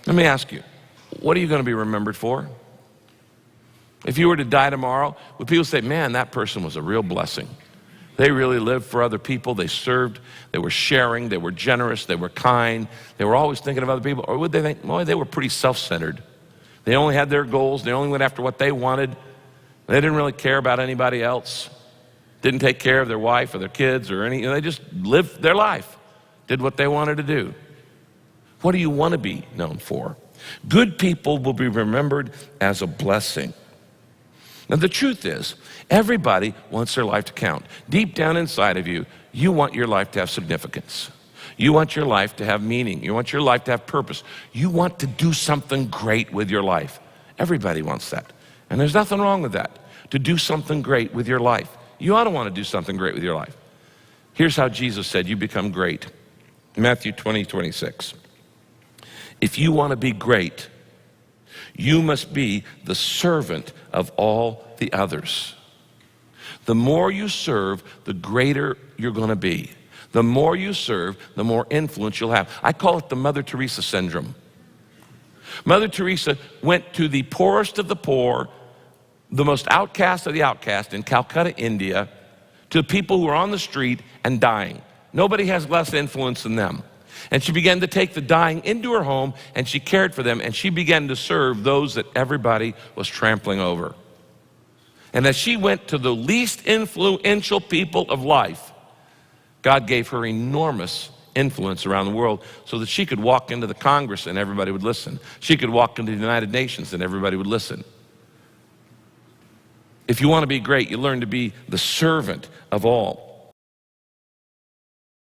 Let me ask you, what are you going to be remembered for? If you were to die tomorrow, would people say, man, that person was a real blessing? They really lived for other people. They served. They were sharing. They were generous. They were kind. They were always thinking of other people. Or would they think, boy, they were pretty self-centered. They only had their goals. They only went after what they wanted. They didn't really care about anybody else. Didn't take care of their wife or their kids or any. They just lived their life, did what they wanted to do. What do you want to be known for? Good people will be remembered as a blessing. Now, the truth is, everybody wants their life to count. Deep down inside of you, you want your life to have significance. You want your life to have meaning. You want your life to have purpose. You want to do something great with your life. Everybody wants that. And there's nothing wrong with that, to do something great with your life. You ought to want to do something great with your life. Here's how Jesus said you become great. Matthew 20:26. If you want to be great, you must be the servant of all the others. The more you serve, the greater you're going to be. The more you serve, the more influence you'll have. I call it the Mother Teresa syndrome. Mother Teresa went to the poorest of the poor, the most outcast of the outcast in Calcutta, India, to people who are on the street and dying. Nobody has less influence than them. And she began to take the dying into her home, and she cared for them, and she began to serve those that everybody was trampling over. And as she went to the least influential people of life, God gave her enormous influence around the world so that she could walk into the Congress and everybody would listen. She could walk into the United Nations and everybody would listen. If you want to be great, you learn to be the servant of all.